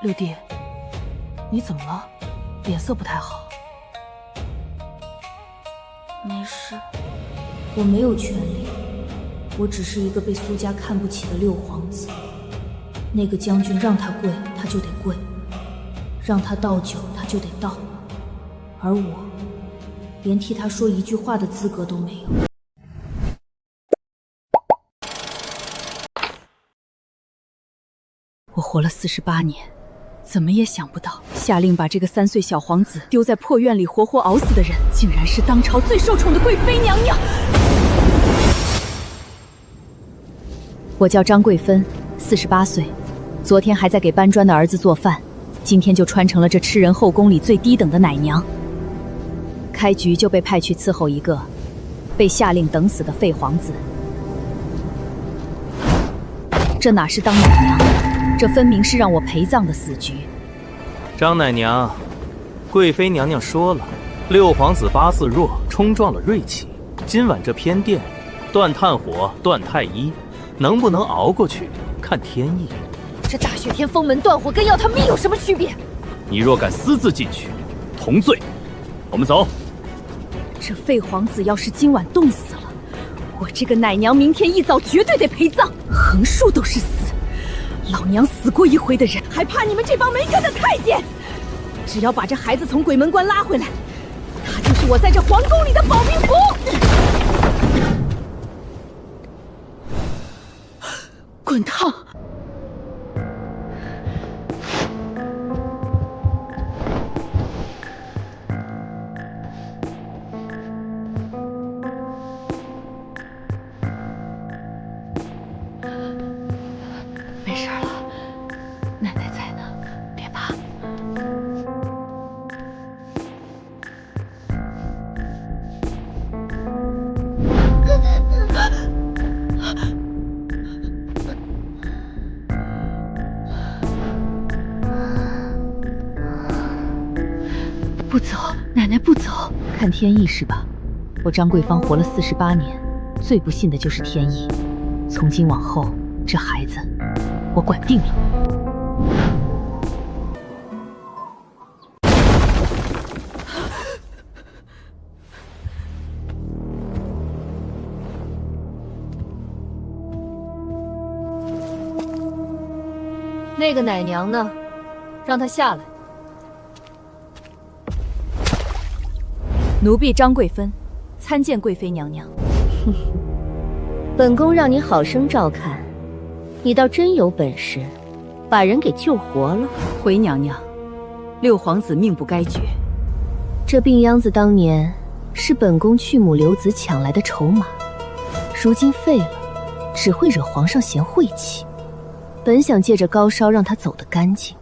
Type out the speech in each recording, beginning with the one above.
六弟，你怎么了？脸色不太好。没事，我没有权利，我只是一个被苏家看不起的六皇子。那个将军让他跪，他就得跪；让他倒酒，他就得倒。而我，连替他说一句话的资格都没有。我活了48年，怎么也想不到，下令把这个3岁小皇子丢在破院里活活熬死的人，竟然是当朝最受宠的贵妃娘娘。我叫张贵芬，48岁，昨天还在给搬砖的儿子做饭，今天就穿成了这吃人后宫里最低等的奶娘。开局就被派去伺候一个被下令等死的废皇子，这哪是当奶娘，这分明是让我陪葬的死局。张奶娘，贵妃娘娘说了，六皇子八字弱，冲撞了锐气。今晚这偏殿，断炭火，断太医，能不能熬过去，看天意。这大雪天封门断火，跟要他命有什么区别？你若敢私自进去，同罪。我们走。这废皇子要是今晚冻死了，我这个奶娘明天一早绝对得陪葬，横竖都是死。老娘死过一回的人，还怕你们这帮没根的太监？只要把这孩子从鬼门关拉回来，他就是我在这皇宫里的保命符。滚烫！没事了，奶奶在呢，别怕。不走，奶奶不走。看天意是吧？我张贵芳活了48年，最不信的就是天意。从今往后，这孩子我管定了。那个奶娘呢？让她下来。奴婢张贵芬，参见贵妃娘娘。本宫让你好生照看，你倒真有本事，把人给救活了。回娘娘，六皇子命不该绝。这病秧子当年是本宫去母刘子抢来的筹码，如今废了，只会惹皇上嫌晦气。本想借着高烧让他走得干净，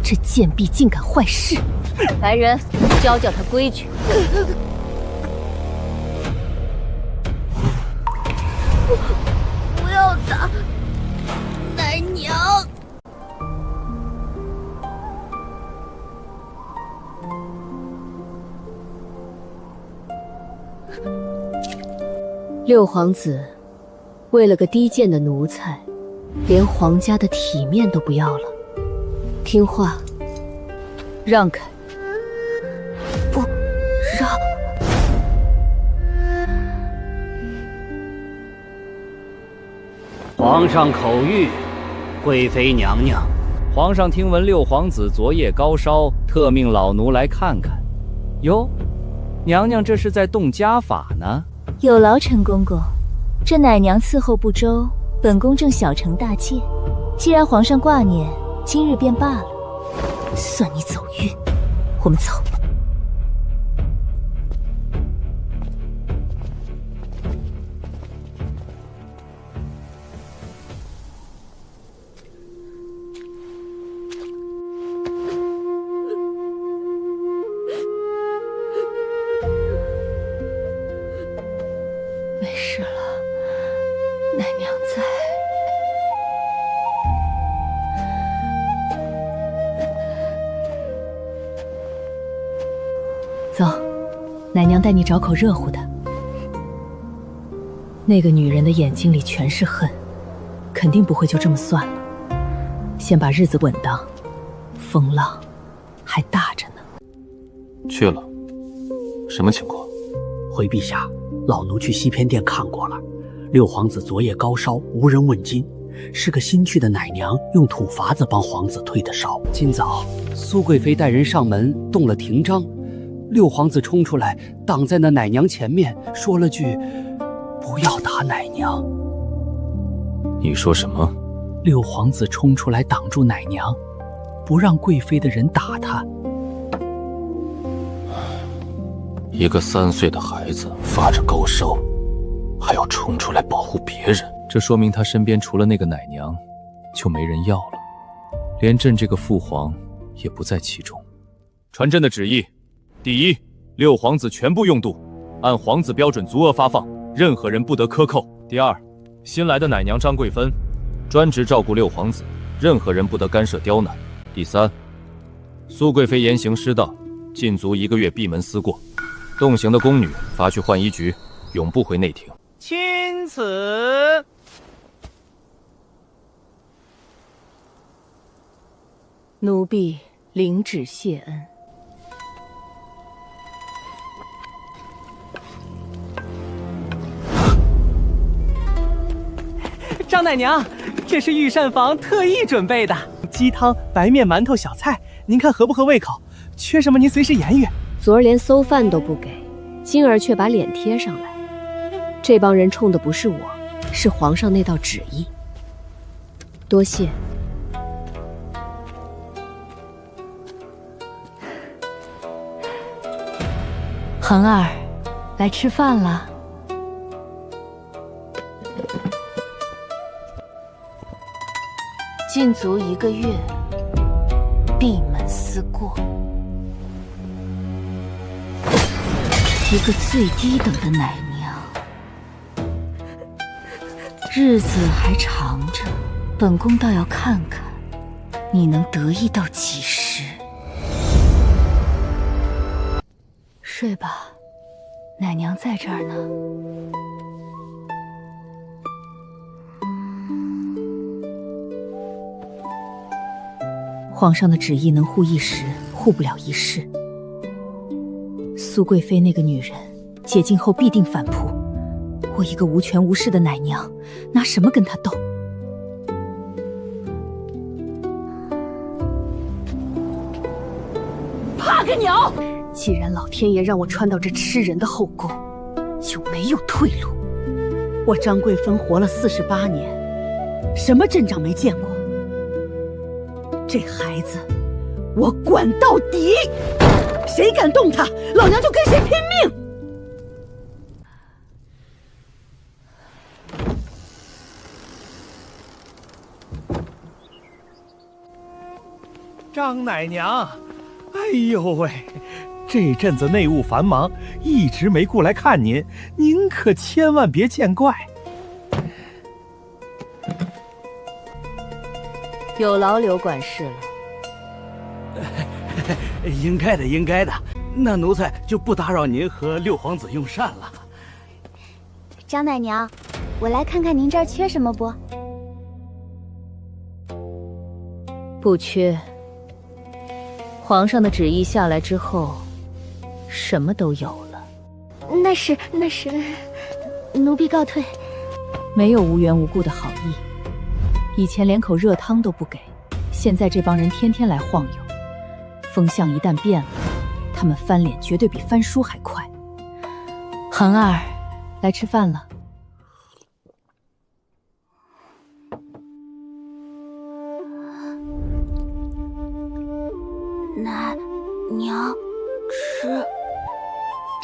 这贱婢竟敢坏事！来人，教教他规矩。不要打奶娘！六皇子为了个低贱的奴才，连皇家的体面都不要了。听话，让开！不让！皇上口谕，贵妃娘娘，皇上听闻六皇子昨夜高烧，特命老奴来看看。哟，娘娘这是在动家法呢？有劳陈公公，这奶娘伺候不周，本宫正小惩大戒。既然皇上挂念，今日便罢了。算你走运，我们走。没事了，奶娘在。走，奶娘带你找口热乎的。那个女人的眼睛里全是恨，肯定不会就这么算了。先把日子稳当，风浪还大着呢。去了，什么情况？回陛下，老奴去西偏殿看过了，六皇子昨夜高烧，无人问津，是个新去的奶娘用土法子帮皇子退的烧。今早苏贵妃带人上门动了廷章，六皇子冲出来挡在那奶娘前面，说了句不要打奶娘。你说什么？六皇子冲出来挡住奶娘，不让贵妃的人打她。一个3岁的孩子发着高烧，还要冲出来保护别人，这说明他身边除了那个奶娘，就没人要了，连朕这个父皇也不在其中。传朕的旨意：第一，六皇子全部用度，按皇子标准足额发放，任何人不得克扣。第二，新来的奶娘张贵芬，专职照顾六皇子，任何人不得干涉刁难。第三，苏贵妃言行失当，禁足1个月，闭门思过。动刑的宫女罚去浣衣局，永不回内廷。钦此。奴婢领旨谢恩。张奶娘，这是御膳房特意准备的鸡汤、白面、馒头、小菜，您看合不合胃口？缺什么您随时言语。昨儿连馊饭都不给，今儿却把脸贴上来。这帮人冲的不是我，是皇上那道旨意。多谢。恒儿，来吃饭了。禁足1个月，闭门思过。一个最低等的奶娘，日子还长着，本宫倒要看看你能得意到几时。睡吧，奶娘在这儿呢。皇上的旨意能护一时，护不了一世。苏贵妃那个女人解禁后必定反扑，我一个无权无势的奶娘，拿什么跟她斗？怕个鸟！既然老天爷让我穿到这吃人的后宫，就没有退路。我张贵芬活了48年，什么阵仗没见过？这孩子，我管到底！谁敢动他，老娘就跟谁拼命！张奶娘，哎呦喂，这阵子内务繁忙，一直没过来看您，您可千万别见怪。有劳刘管事了。应该的，应该的。那奴才就不打扰您和六皇子用膳了。张奶娘，我来看看您这儿缺什么不？不缺。皇上的旨意下来之后，什么都有了。那是，奴婢告退。没有无缘无故的好意，以前连口热汤都不给，现在这帮人天天来晃悠。风向一旦变了，他们翻脸绝对比翻书还快。恒儿，来吃饭了。奶娘，吃。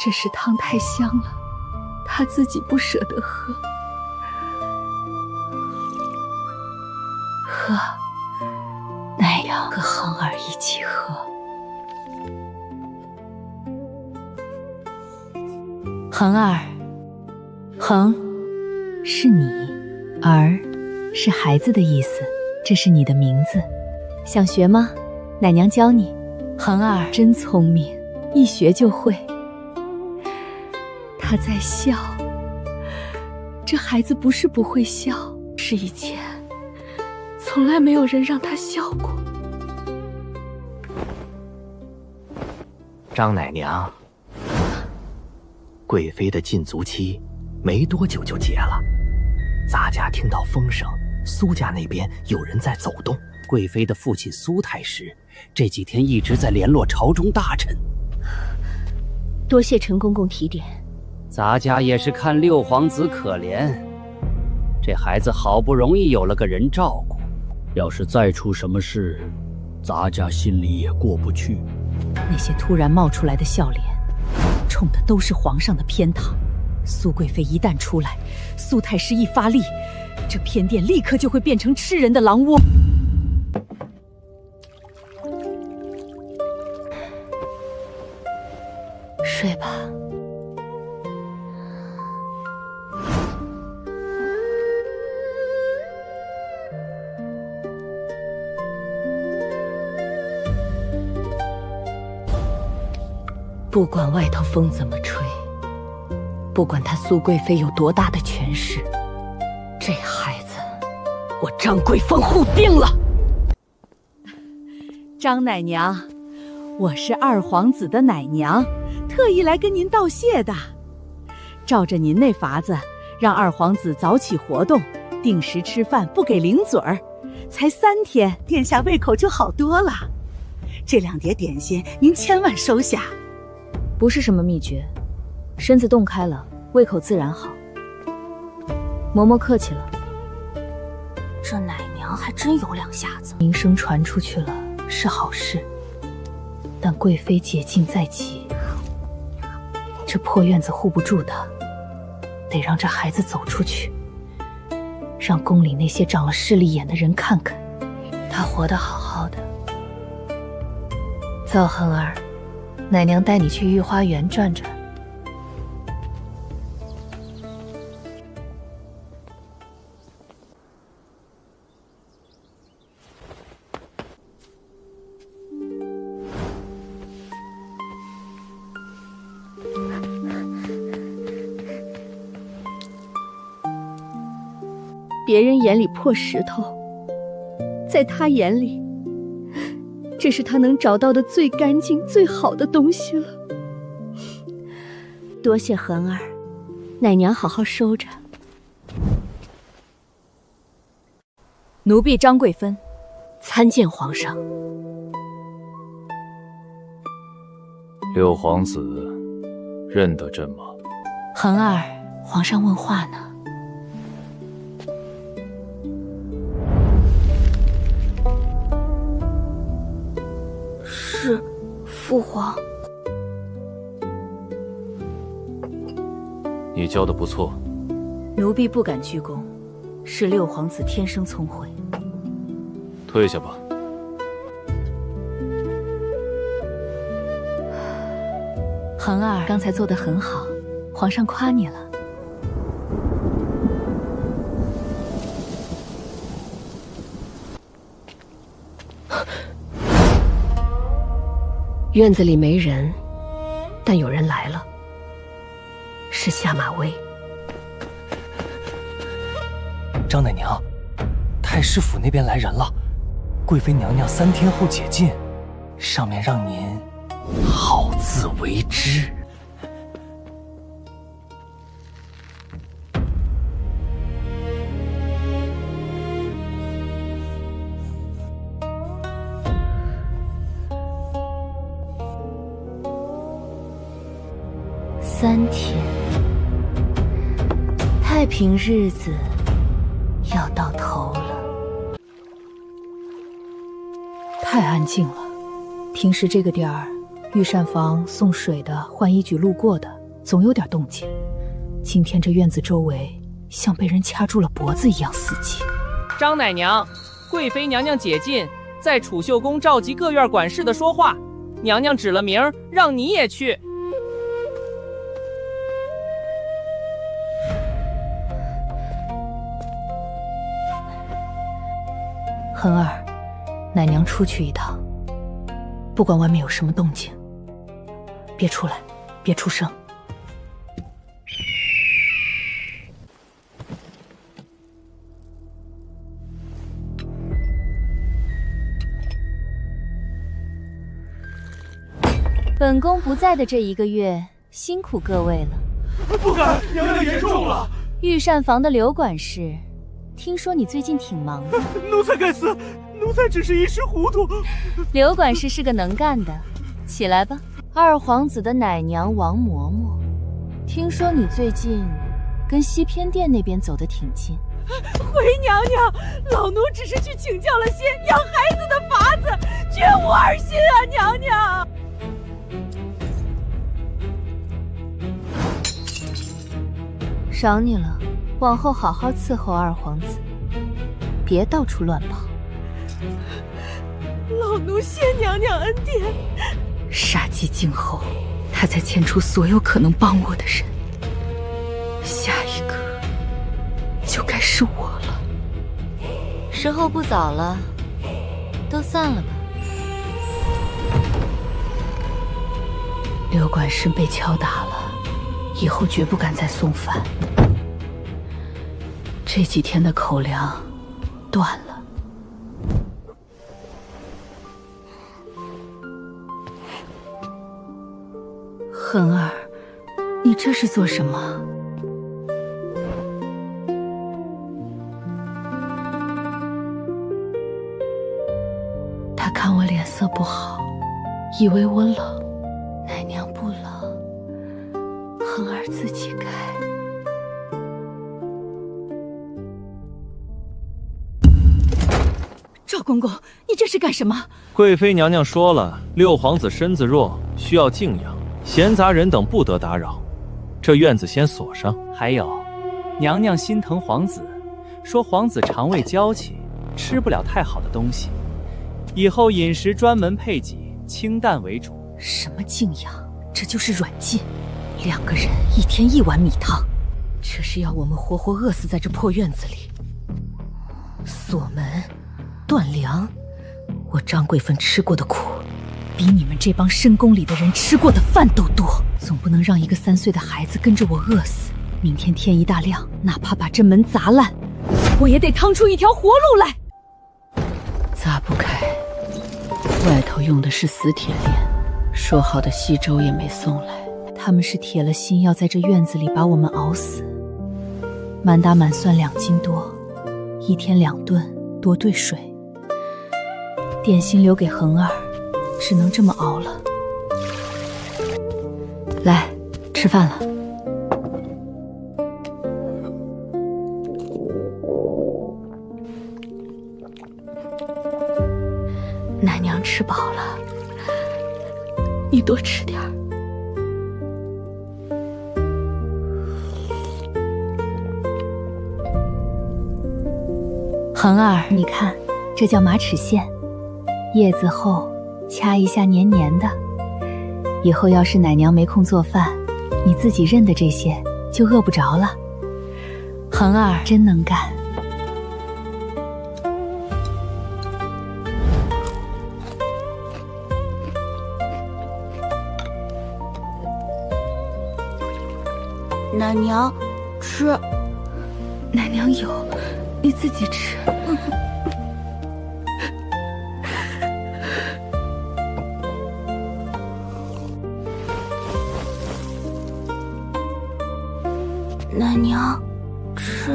这是汤太香了，他自己不舍得喝。喝，奶娘和恒儿一起喝。恒儿，恒是你，儿是孩子的意思，这是你的名字，想学吗？奶娘教你。恒儿真聪明，一学就会。他在笑，这孩子不是不会笑，是以前从来没有人让他笑过。张奶娘，贵妃的禁足期没多久就结了。咱家听到风声，苏家那边有人在走动。贵妃的父亲苏太师这几天一直在联络朝中大臣。多谢陈公公提点。咱家也是看六皇子可怜，这孩子好不容易有了个人照顾，要是再出什么事，咱家心里也过不去。那些突然冒出来的笑脸，冲的都是皇上的偏袒。苏贵妃一旦出来，苏太师一发力，这偏殿立刻就会变成吃人的狼窝。睡吧。不管外头风怎么吹，不管他苏贵妃有多大的权势，这孩子，我张贵凤护定了。张奶娘，我是二皇子的奶娘，特意来跟您道谢的。照着您那法子，让二皇子早起活动，定时吃饭，不给零嘴儿，才3天，殿下胃口就好多了。这2碟点心您千万收下。不是什么秘诀，身子动开了，胃口自然好。嬷嬷客气了。这奶娘还真有两下子。名声传出去了是好事，但贵妃解禁在即，这破院子护不住的，得让这孩子走出去，让宫里那些长了势利眼的人看看，他活得好好的。走，恒儿，奶娘带你去御花园转转。别人眼里破石头，在他眼里，这是他能找到的最干净、最好的东西了。多谢恒儿，奶娘好好收着。奴婢张贵芬，参见皇上。六皇子认得朕吗？恒儿，皇上问话呢。是父皇。你教的不错。奴婢不敢居功，是六皇子天生聪慧。退下吧。恒儿刚才做得很好，皇上夸你了。院子里没人，但有人来了，是下马威。张奶娘，太师府那边来人了，贵妃娘娘3天后解禁，上面让您好自为之。3天，太平日子要到头了。太安静了，平时这个点儿，御膳房送水的、换衣举路过的，总有点动静。今天这院子周围像被人掐住了脖子一样死寂。张奶娘，贵妃娘娘解禁，在储秀宫召集各院管事的说话，娘娘指了名，让你也去。恒儿，奶娘出去一趟，不管外面有什么动静，别出来，别出声。本宫不在的这1个月，辛苦各位了。不敢，娘娘言重了。御膳房的刘管事，听说你最近挺忙的。奴才该死，奴才只是一时糊涂。刘管事是个能干的，起来吧。二皇子的奶娘王嬷嬷，听说你最近跟西偏殿那边走得挺近。回娘娘，老奴只是去请教了些养孩子的法子，绝无二心啊，娘娘。赏你了，往后好好伺候二皇子，别到处乱跑。老奴谢娘娘恩典。杀鸡儆猴，他才牵出所有可能帮我的人，下一个就该是我了。时候不早了，都散了吧。刘管事被敲打了，以后绝不敢再送饭。这几天的口粮断了。恒儿，你这是做什么？他看我脸色不好，以为我冷。奶娘不冷，恒儿自己盖。赵公公，你这是干什么？贵妃娘娘说了，六皇子身子弱，需要静养，闲杂人等不得打扰。这院子先锁上。还有，娘娘心疼皇子，说皇子肠胃娇气，吃不了太好的东西，以后饮食专门配给，清淡为主。什么静养？这就是软禁，2个人1天1碗米汤，这是要我们活活饿死在这破院子里。锁门断粮，我张贵芬吃过的苦，比你们这帮深宫里的人吃过的饭都多。总不能让一个3岁的孩子跟着我饿死。明天天一大亮，哪怕把这门砸烂，我也得趟出一条活路来。砸不开，外头用的是死铁链，说好的稀粥也没送来。他们是铁了心要在这院子里把我们熬死。满打满算2斤多，1天2顿，多兑水。点心留给恒儿，只能这么熬了。来，吃饭了。奶娘吃饱了，你多吃点儿。恒儿，你看，这叫马齿苋，叶子厚，掐一下黏黏的。以后要是奶娘没空做饭，你自己认的这些就饿不着了。恒儿真能干。奶娘，吃。奶娘有，你自己吃。奶娘，吃。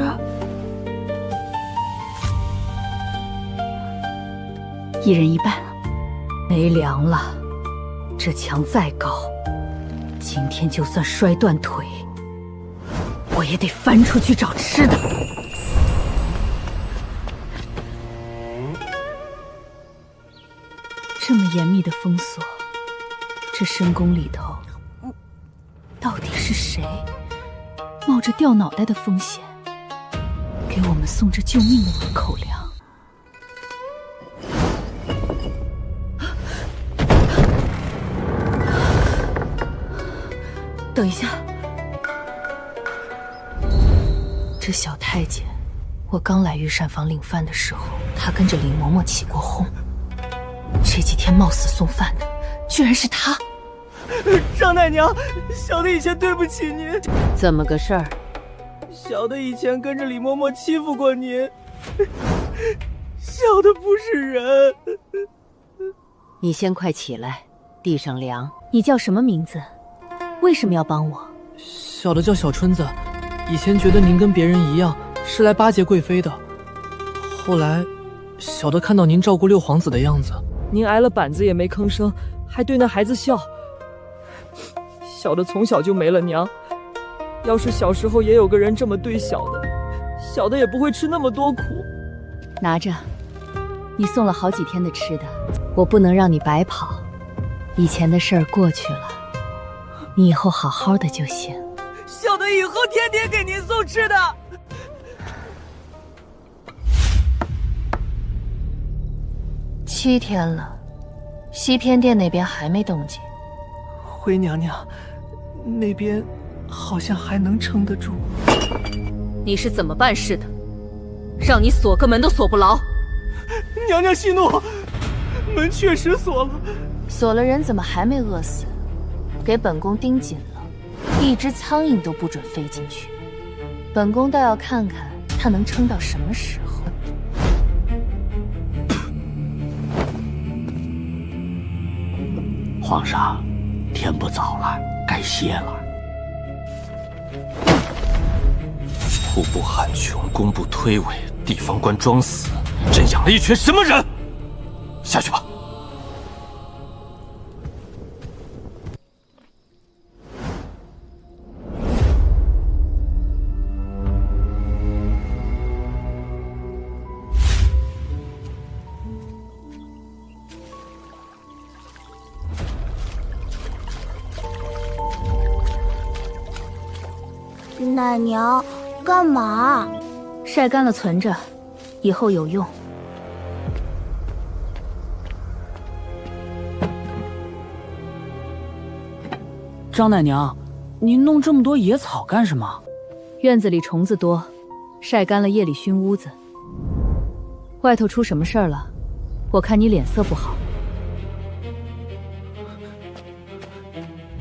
1人1半了，没粮了。这墙再高，今天就算摔断腿，我也得翻出去找吃的。这么严密的封锁，这深宫里头到底是谁冒着掉脑袋的风险给我们送这救命的碗口粮？等一下，这小太监，我刚来御膳房领饭的时候，他跟着李嬷嬷起过哄。这几天冒死送饭的，居然是他。张奶娘，小的以前对不起您。怎么个事儿？小的以前跟着李嬷嬷欺负过您，小的不是人。你先快起来，地上凉。你叫什么名字？为什么要帮我？小的叫小春子，以前觉得您跟别人一样是来巴结贵妃的，后来小的看到您照顾六皇子的样子，您挨了板子也没吭声，还对那孩子笑。小的从小就没了娘，要是小时候也有个人这么对小的，小的也不会吃那么多苦。拿着，你送了好几天的吃的，我不能让你白跑。以前的事儿过去了，你以后好好的就行。小的以后天天给您送吃的。7天了，西偏殿那边还没动静。回娘娘，那边好像还能撑得住。你是怎么办事的？让你锁个门都锁不牢。娘娘息怒，门确实锁了。锁了人怎么还没饿死？给本宫盯紧了，一只苍蝇都不准飞进去。本宫倒要看看他能撑到什么时候。皇上，天不早了，该歇了。户部喊穷，工部推诿，地方官装死，朕养了一群什么人？下去吧。奶娘，干嘛？晒干了存着，以后有用。张奶娘，您弄这么多野草干什么？院子里虫子多，晒干了夜里熏屋子。外头出什么事儿了？我看你脸色不好。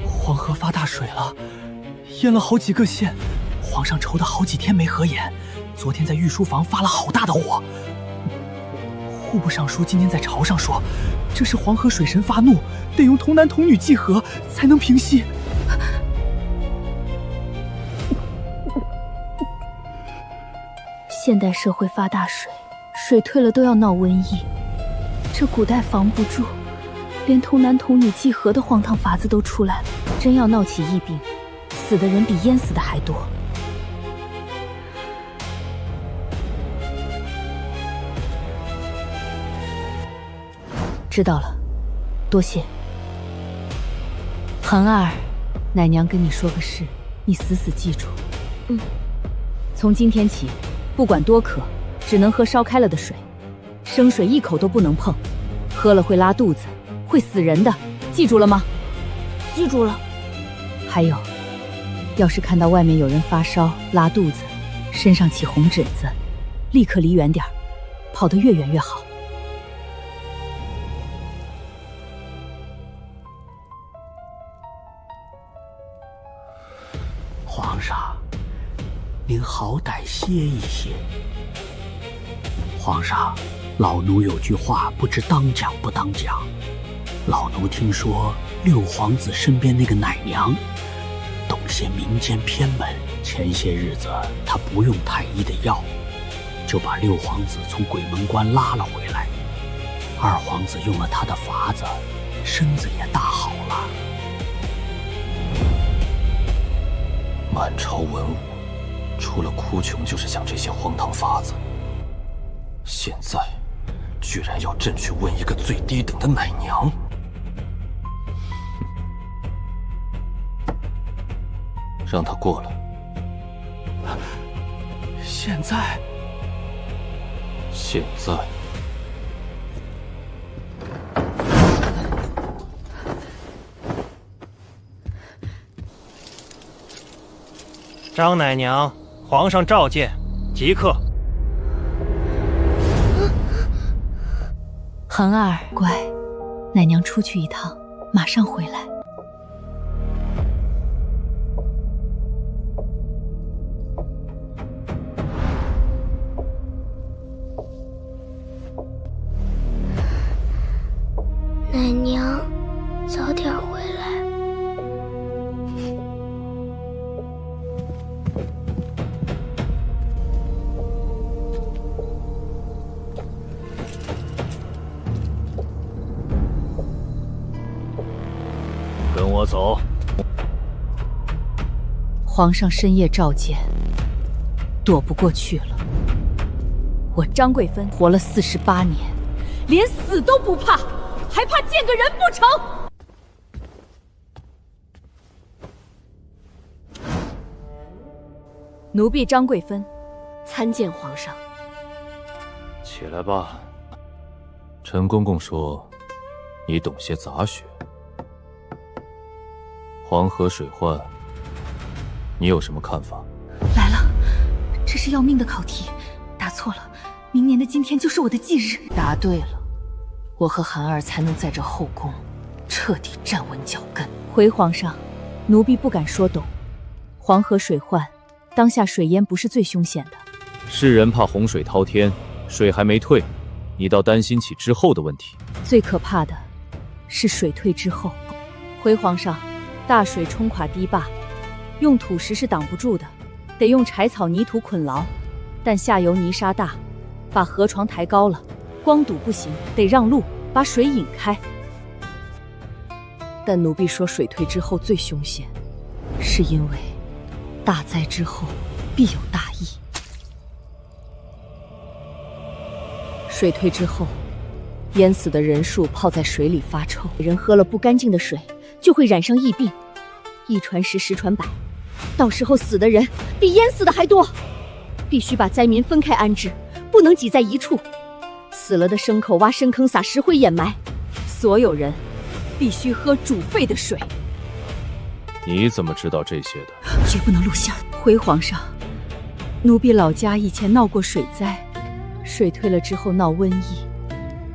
黄河发大水了，淹了好几个县，皇上愁得好几天没合眼。昨天在御书房发了好大的火。户部尚书今天在朝上说，这是黄河水神发怒，得用童男童女祭河才能平息。现代社会发大水，水退了都要闹瘟疫，这古代防不住，连童男童女祭河的荒唐法子都出来了。真要闹起疫病，死的人比淹死的还多。知道了，多谢。恒儿，奶娘跟你说个事，你死死记住。从今天起，不管多渴，只能喝烧开了的水，生水一口都不能碰，喝了会拉肚子，会死人的，记住了吗？记住了。还有，要是看到外面有人发烧、拉肚子，身上起红疹子，立刻离远点儿，跑得越远越好。皇上，您好歹歇一歇。皇上，老奴有句话不知当讲不当讲。老奴听说六皇子身边那个奶娘懂些民间偏门，前些日子他不用太医的药，就把六皇子从鬼门关拉了回来。二皇子用了他的法子，身子也大好了。满朝文武，除了哭穷就是想这些荒唐法子。现在，居然要朕去问一个最低等的奶娘。让他过来。现在？现在。张奶娘，皇上召见，即刻。恒儿，乖，奶娘出去一趟，马上回来。奶娘，早点回来。跟我走。皇上深夜召见，躲不过去了。我张贵芬活了48年，连死都不怕，还怕见个人不成？奴婢张贵芬参见皇上。起来吧。陈公公说，你懂些杂学。黄河水患，你有什么看法？来了，这是要命的考题，答错了，明年的今天就是我的忌日。答对了，我和韩儿才能在这后宫彻底站稳脚跟。回皇上，奴婢不敢说懂。黄河水患，当下水淹不是最凶险的。世人怕洪水滔天，水还没退，你倒担心起之后的问题。最可怕的是水退之后。回皇上，大水冲垮堤坝，用土石是挡不住的，得用柴草泥土捆牢。但下游泥沙大，把河床抬高了，光堵不行，得让路，把水引开。但奴婢说水退之后最凶险，是因为大灾之后必有大疫。水退之后，淹死的人数泡在水里发臭，人喝了不干净的水就会染上疫病，一传十，十传百，到时候死的人比淹死的还多。必须把灾民分开安置，不能挤在一处。死了的牲口挖深坑撒石灰掩埋，所有人必须喝煮沸的水。你怎么知道这些的？绝不能露馅。回皇上，奴婢老家以前闹过水灾，水退了之后闹瘟疫，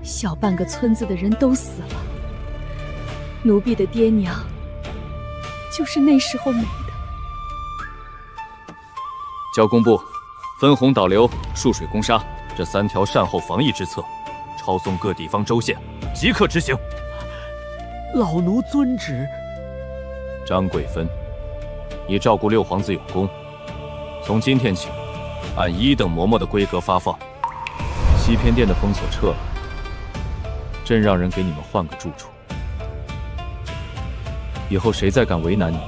小半个村子的人都死了。奴婢的爹娘就是那时候没的。交工部，分洪导流，疏水攻沙，这3条善后防疫之策，抄送各地方州县，即刻执行。老奴遵旨。张贵芬，你照顾6皇子有功，从今天起，按1等嬷嬷的规格发放。西偏殿的封锁撤了，朕让人给你们换个住处。以后谁再敢为难你，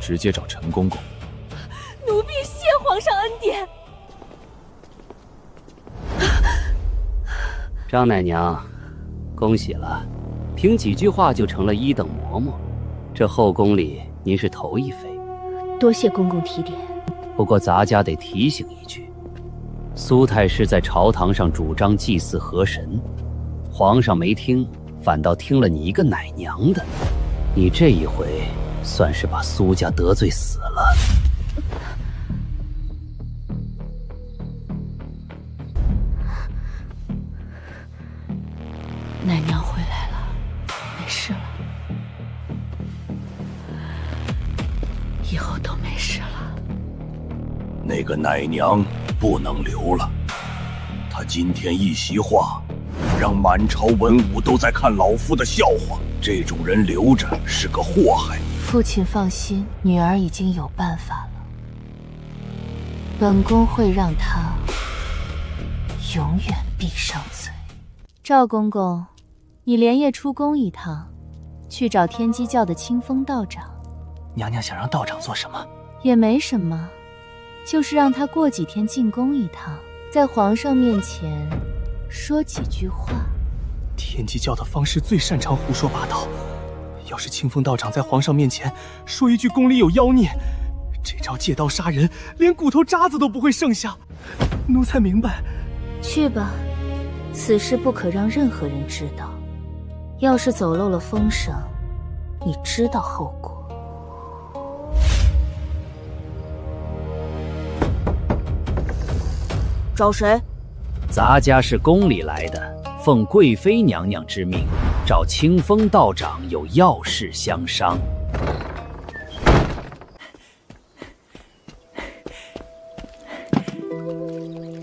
直接找陈公公。奴婢谢皇上恩典。张奶娘，恭喜了，凭几句话就成了1等嬷嬷，这后宫里您是头一妃。多谢公公提点。不过咱家得提醒一句，苏太师在朝堂上主张祭祀河神，皇上没听，反倒听了你一个奶娘的。你这一回算是把苏家得罪死了。奶娘回来了，没事了，以后都没事了。那个奶娘不能留了，她今天一席话，让满朝文武都在看老夫的笑话。这种人留着是个祸害。父亲放心，女儿已经有办法了，本宫会让她永远闭上嘴。赵公公，你连夜出宫一趟，去找天机教的清风道长。娘娘想让道长做什么？也没什么，就是让他过几天进宫一趟，在皇上面前说几句话。天机教的方式最擅长胡说八道，要是清风道长在皇上面前说一句宫里有妖孽，这招借刀杀人，连骨头渣子都不会剩下。奴才明白。去吧，此事不可让任何人知道，要是走漏了风声，你知道后果。找谁？咱家是宫里来的，奉贵妃娘娘之命，找清风道长有要事相商。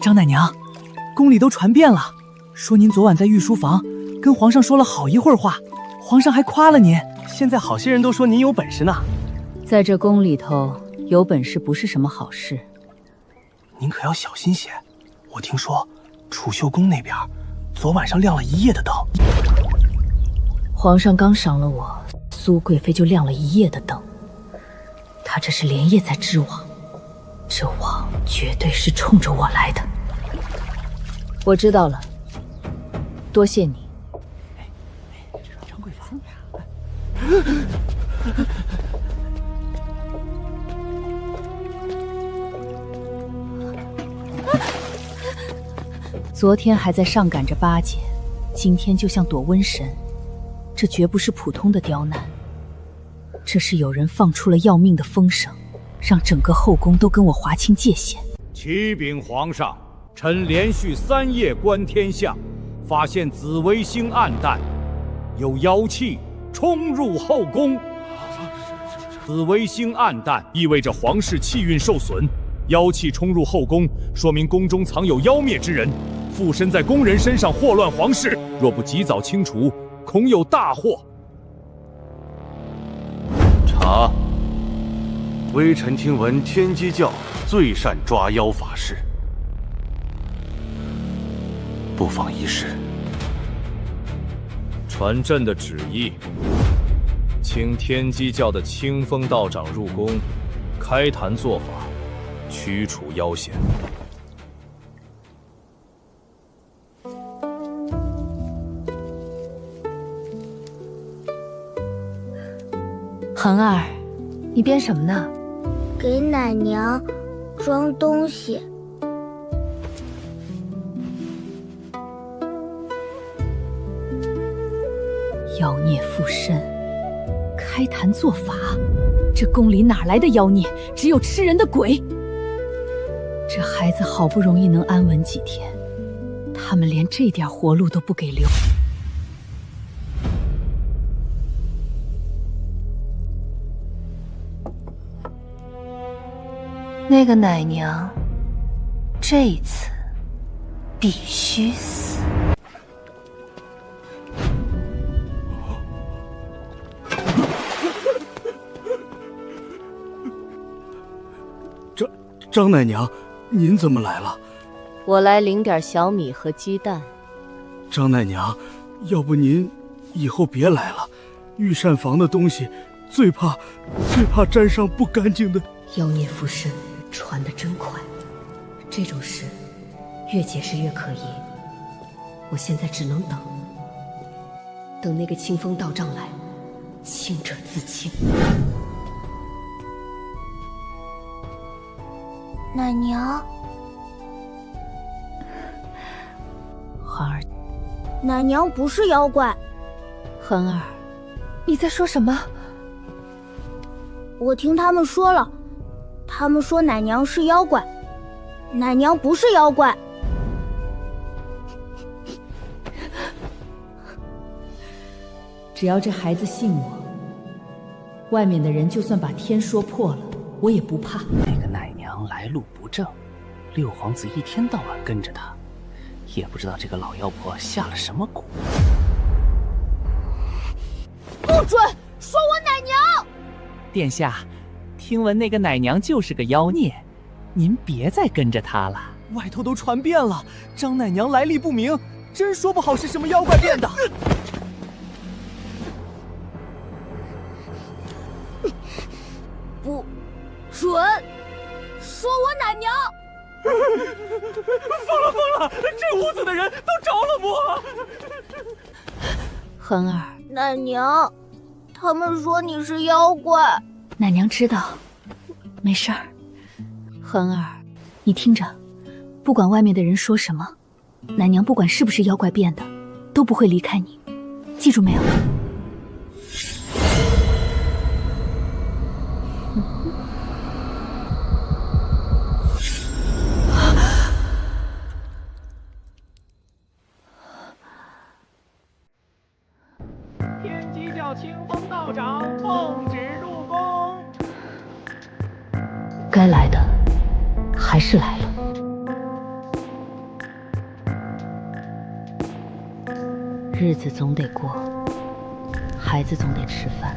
张奶娘，宫里都传遍了，说您昨晚在御书房跟皇上说了好一会儿话，皇上还夸了您。现在好些人都说您有本事呢。在这宫里头，有本事不是什么好事。您可要小心些。我听说，储秀宫那边昨晚上亮了一夜的灯。皇上刚赏了我，苏贵妃就亮了一夜的灯。她这是连夜在织网，这网绝对是冲着我来的。我知道了，多谢你。张贵妃。昨天还在上赶着巴结，今天就像躲瘟神，这绝不是普通的刁难，这是有人放出了要命的风声，让整个后宫都跟我划清界限。启禀皇上，臣连续3夜观天象，发现紫微星暗淡，有妖气冲入后宫。紫微星暗淡意味着皇室气运受损，妖气冲入后宫，说明宫中藏有妖孽之人，附身在宫人身上祸乱皇室，若不及早清除，恐有大祸。查，微臣听闻天机教最善抓妖法事，不妨一试。传朕的旨意，请天机教的清风道长入宫，开坛做法，驱除妖邪。恒儿，你编什么呢？给奶娘装东西。妖孽附身，开坛做法，这宫里哪来的妖孽？只有吃人的鬼。这孩子好不容易能安稳几天，他们连这点活路都不给留。那个奶娘，这一次必须死。张奶娘，您怎么来了？我来领点小米和鸡蛋。张奶娘，要不您以后别来了，御膳房的东西最怕沾上不干净的。妖孽附身，传得真快，这种事越解释越可疑。我现在只能等那个清风道长来，清者自清。奶娘，恒儿，奶娘不是妖怪。恒儿，你在说什么？我听他们说了，他们说奶娘是妖怪，奶娘不是妖怪。只要这孩子信我，外面的人就算把天说破了，我也不怕。那个奶娘来路不正，六皇子一天到晚跟着她，也不知道这个老妖婆下了什么蛊。不准说我奶娘！殿下，听闻那个奶娘就是个妖孽，您别再跟着她了。外头都传遍了，张奶娘来历不明，真说不好是什么妖怪变的。不准说我奶娘！疯了！这屋子的人都着了魔！恒儿，奶娘，他们说你是妖怪。奶娘知道，没事儿。恒儿，你听着，不管外面的人说什么，奶娘不管是不是妖怪变的，都不会离开你，记住没有？天机教清风道长奉旨入宫。该来的还是来了。日子总得过，孩子总得吃饭。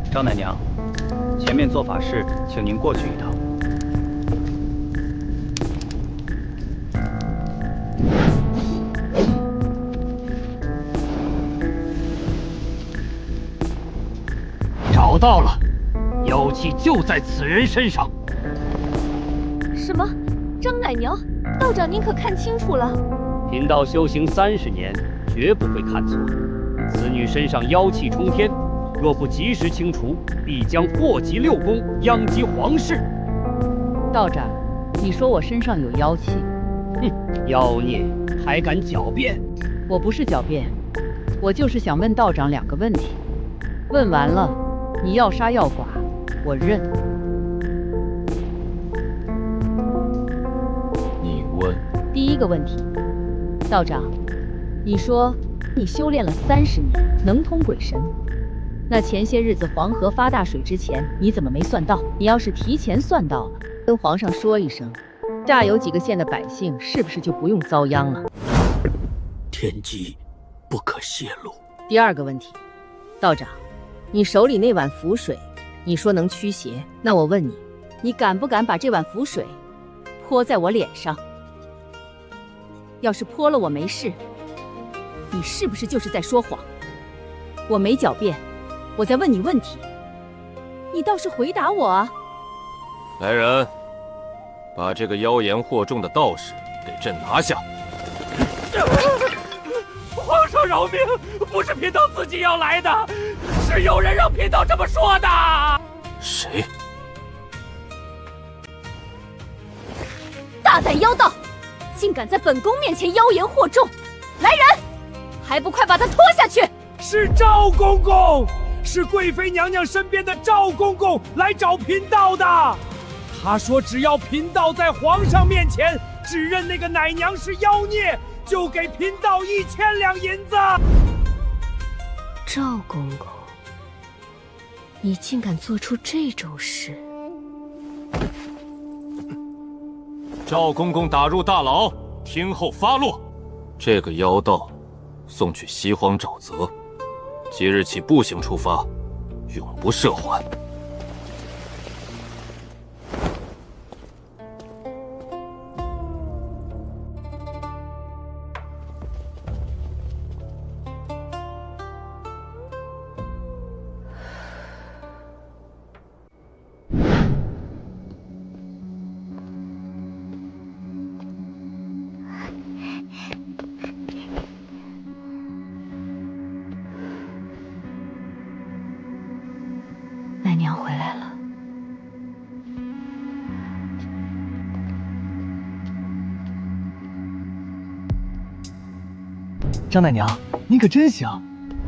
张奶娘，前面做法事，请您过去一趟。找到了，妖气就在此人身上。什么？张奶娘，道长您可看清楚了？贫道修行30年，绝不会看错。此女身上妖气冲天，若不及时清除，必将祸及六宫，殃及皇室。道长，你说我身上有妖气？哼，妖孽还敢狡辩？我不是狡辩，我就是想问道长2个问题。问完了，你要杀要剐，我认。你问。第1个问题，道长，你说你修炼了30年，能通鬼神。那前些日子黄河发大水之前，你怎么没算到？你要是提前算到了，跟皇上说一声，乍有几个县的百姓是不是就不用遭殃了？天机不可泄露。第2个问题，道长，你手里那碗符水，你说能驱邪，那我问你，你敢不敢把这碗符水泼在我脸上？要是泼了我没事，你是不是就是在说谎？我没狡辩，我在问你问题，你倒是回答我啊！来人，把这个妖言惑众的道士给朕拿下！皇上饶命！不是贫道自己要来的，是有人让贫道这么说的。谁？大胆妖道，竟敢在本宫面前妖言惑众！来人，还不快把他拖下去！是赵公公，是贵妃娘娘身边的赵公公来找贫道的。他说，只要贫道在皇上面前指认那个奶娘是妖孽，就给贫道1000两银子。赵公公，你竟敢做出这种事！赵公公打入大牢，听候发落。这个妖道，送去西荒沼泽，即日起步行出发，永不赦还。奶娘回来了。张奶娘，您可真行，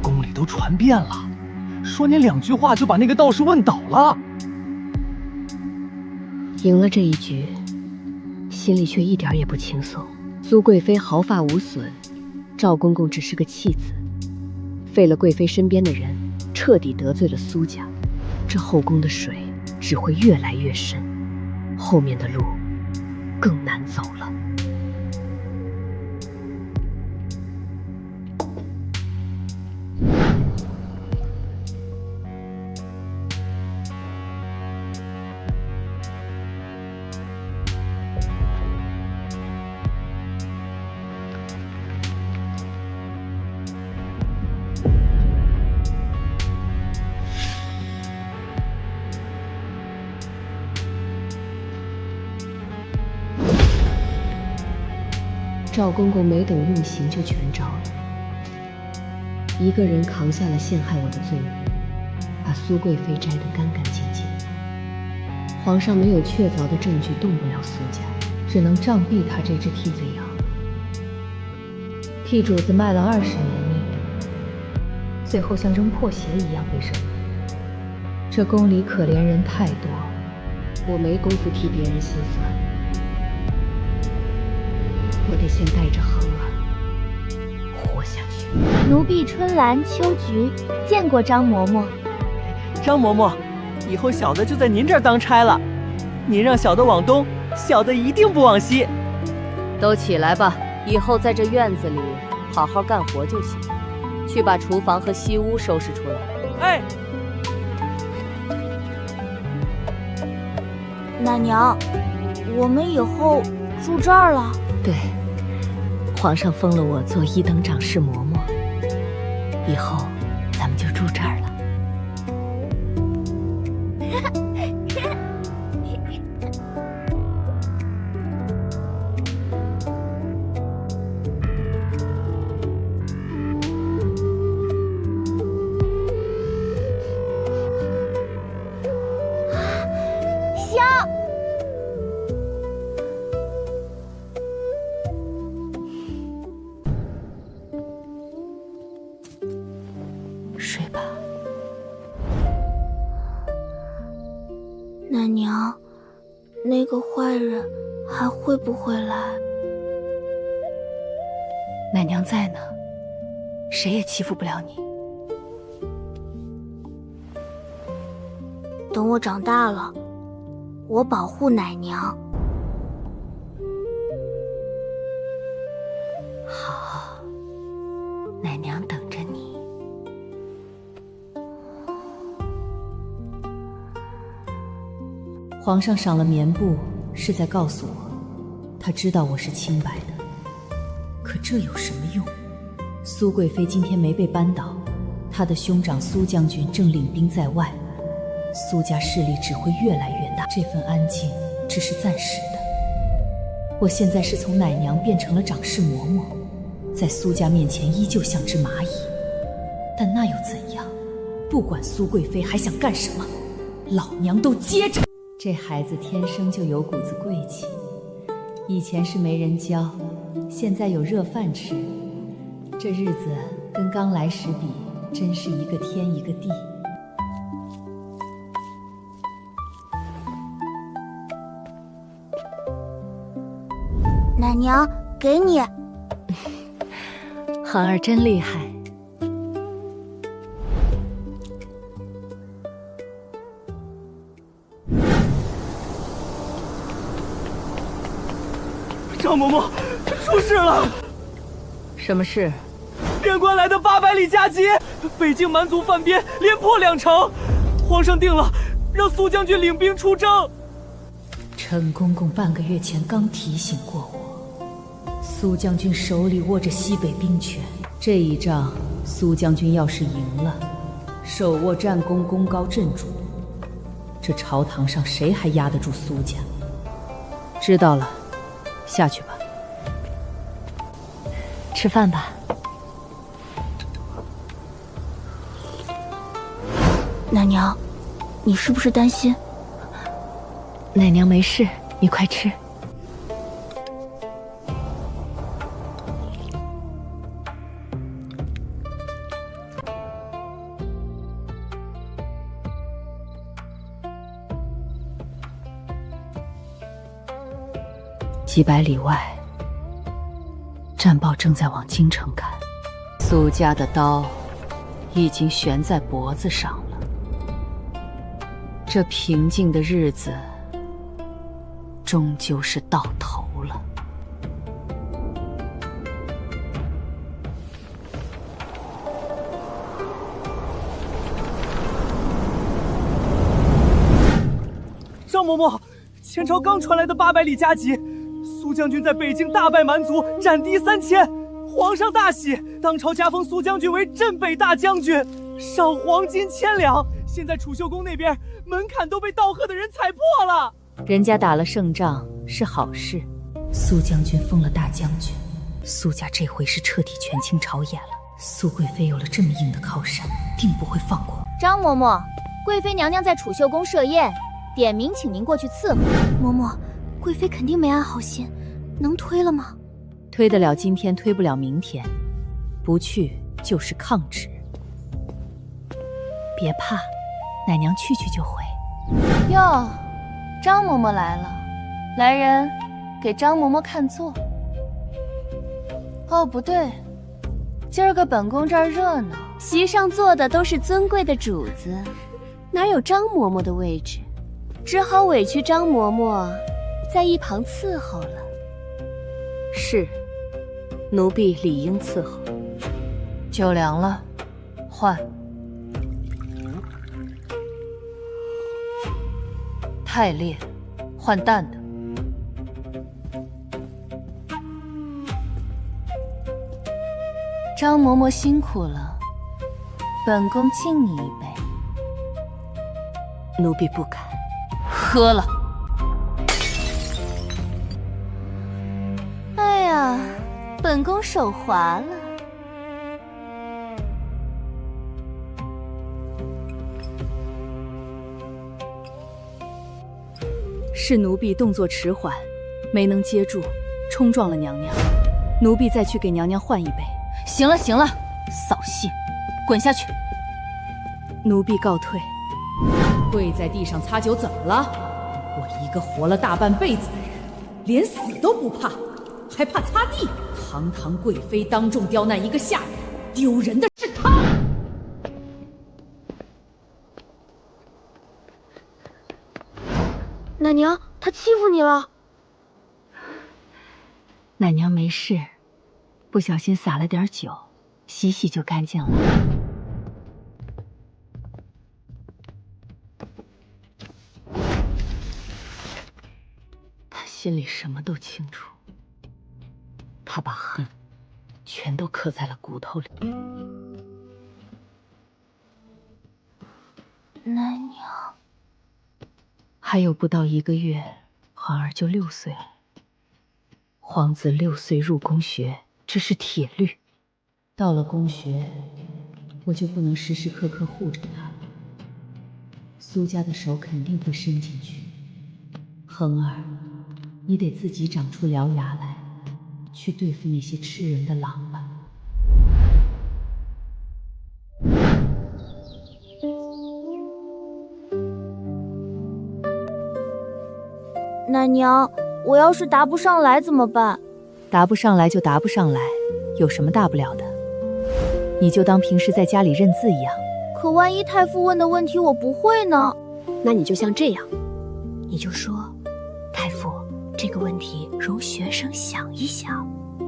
宫里都传遍了，说您2句话就把那个道士问倒了。赢了这一局，心里却一点也不轻松。苏贵妃毫发无损，赵公公只是个弃子，废了贵妃身边的人，彻底得罪了苏家。这后宫的水只会越来越深，后面的路更难走了。赵公公没等用刑就全招了，一个人扛下了陷害我的罪名，把苏贵妃摘得干干净净。皇上没有确凿的证据动不了苏家，只能杖毙他这只替罪羊。替主子卖了20年命，最后像扔破鞋一样被扔了。这宫里可怜人太多，我没工夫替别人心酸。我得先带着恒儿活下去。奴婢春兰、秋菊见过张嬷嬷。张嬷嬷，以后小的就在您这儿当差了。您让小的往东，小的一定不往西。都起来吧，以后在这院子里好好干活就行，去把厨房和西屋收拾出来。哎，奶娘，我们以后住这儿了。对，皇上封了我做一等长侍嬷嬷，以后咱们就住这儿了。睡吧，奶娘，那个坏人还会不会来？奶娘在呢，谁也欺负不了你。等我长大了，我保护奶娘。好，奶娘等着你。皇上赏了棉布，是在告诉我，他知道我是清白的。可这有什么用？苏贵妃今天没被扳倒，她的兄长苏将军正领兵在外，苏家势力只会越来越大。这份安静只是暂时的。我现在是从奶娘变成了长侍嬷嬷，在苏家面前依旧像只蚂蚁。但那又怎样？不管苏贵妃还想干什么，老娘都接着。这孩子天生就有股子贵气，以前是没人教，现在有热饭吃，这日子跟刚来时比，真是一个天一个地。奶娘，给你。涵儿真厉害。张嬷嬷，出事了！什么事？边关来的800里加急，北境蛮族犯边，连破2城。皇上定了，让苏将军领兵出征。陈公公半个月前刚提醒过我，苏将军手里握着西北兵权，这一仗苏将军要是赢了，手握战功，功高震主，这朝堂上谁还压得住苏家？知道了。下去吧，吃饭吧。奶娘，你是不是担心？奶娘没事，你快吃。几百里外，战报正在往京城赶，苏家的刀已经悬在脖子上了。这平静的日子，终究是到头了。张嬷嬷，前朝刚传来的800里加急。苏将军在北境大败蛮族，斩敌3000，皇上大喜，当朝加封苏将军为镇北大将军，赏黄金1000两。现在储秀宫那边门槛都被道贺的人踩破了。人家打了胜仗是好事，苏将军封了大将军，苏家这回是彻底权倾朝野了。苏贵妃有了这么硬的靠山，定不会放过。张嬷嬷，贵妃娘娘在储秀宫设宴，点名请您过去伺候。嬷嬷，贵妃肯定没安好心，能推了吗？推得了今天，推不了明天，不去就是抗旨。别怕，奶娘去就回。哟，张嬷嬷来了，来人，给张嬷嬷看座。哦，不对，今儿个本宫这儿热闹，席上坐的都是尊贵的主子，哪有张嬷嬷的位置？只好委屈张嬷嬷在一旁伺候了。是，奴婢理应伺候。酒凉了，换。太烈，换淡的。张嬷嬷辛苦了，本宫敬你一杯。奴婢不敢。喝了。哎呀，本宫手滑了。是奴婢动作迟缓，没能接住，冲撞了娘娘。奴婢再去给娘娘换一杯。行了行了，扫兴，滚下去。奴婢告退。跪在地上擦酒怎么了？我一个活了大半辈子的人，连死都不怕，还怕擦地？堂堂贵妃当众刁难一个下人，丢人的是她。奶娘，她欺负你了。奶娘没事，不小心洒了点酒，洗洗就干净了。他心里什么都清楚，他把恨全都刻在了骨头里。奶娘，还有不到1个月，皇儿就6岁了。皇子6岁入宫学，这是铁律。到了宫学，我就不能时时刻刻护着他了。苏家的手肯定会伸进去。恒儿，你得自己长出獠牙来，去对付那些吃人的狼吧。奶娘，我要是答不上来怎么办？答不上来就答不上来，有什么大不了的？你就当平时在家里认字一样。可万一太傅问的问题我不会呢？那你就像这样，你就说，太傅，这个问题容学生想一想，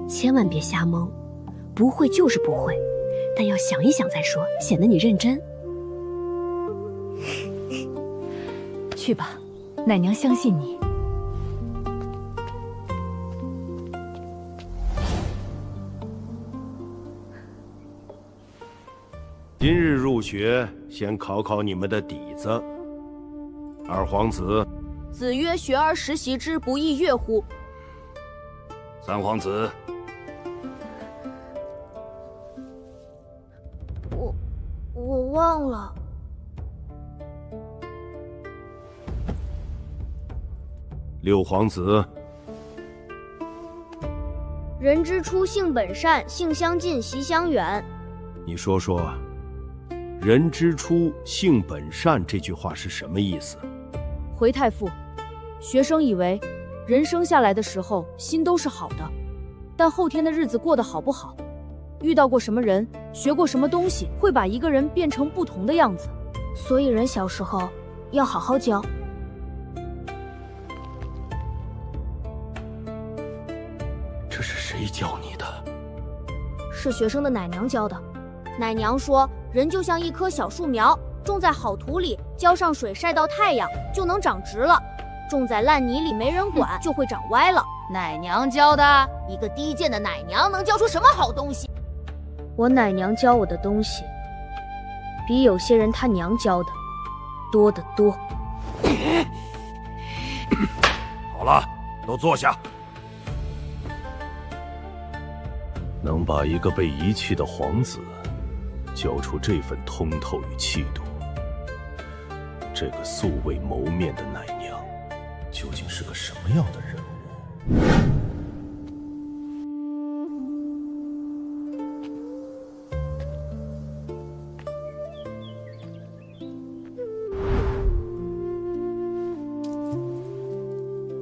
千万别瞎蒙，不会就是不会，但要想一想再说，显得你认真。去吧，奶娘相信你。今日入学，先考考你们的底子。二皇子，子曰：“学而时习之，不亦说乎？”三皇子，我忘了。六皇子，人之初，性本善，性相近，习相远。你说说，人之初，性本善这句话是什么意思？回太傅，学生以为人生下来的时候心都是好的，但后天的日子过得好不好，遇到过什么人，学过什么东西，会把一个人变成不同的样子。所以人小时候要好好教。这是谁教你的？是学生的奶娘教的。奶娘说，人就像一棵小树苗，种在好土里，浇上水，晒到太阳，就能长直了；种在烂泥里，没人管，就会长歪了。奶娘教的，一个低贱的奶娘能教出什么好东西？我奶娘教我的东西，比有些人他娘教的多得多。好了，都坐下。能把一个被遗弃的皇子教出这份通透与气度，这个素未谋面的奶娘究竟是个什么样的人物？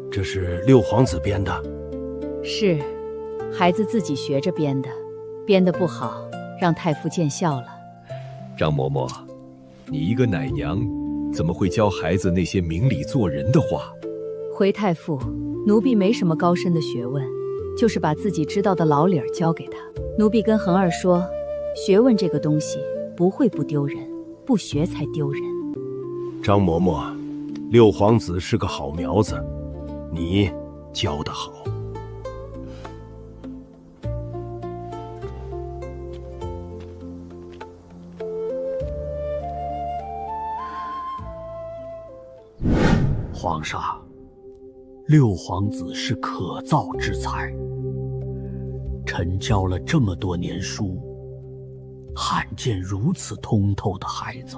这是六皇子编的。是，孩子自己学着编的，编得不好，让太傅见笑了。张嬷嬷，你一个奶娘，怎么会教孩子那些明理做人的话？回太傅，奴婢没什么高深的学问，就是把自己知道的老理儿教给他。奴婢跟恒儿说，学问这个东西不会不丢人，不学才丢人。张嬷嬷，六皇子是个好苗子，你教得好。皇上，六皇子是可造之才，臣教了这么多年书，罕见如此通透的孩子。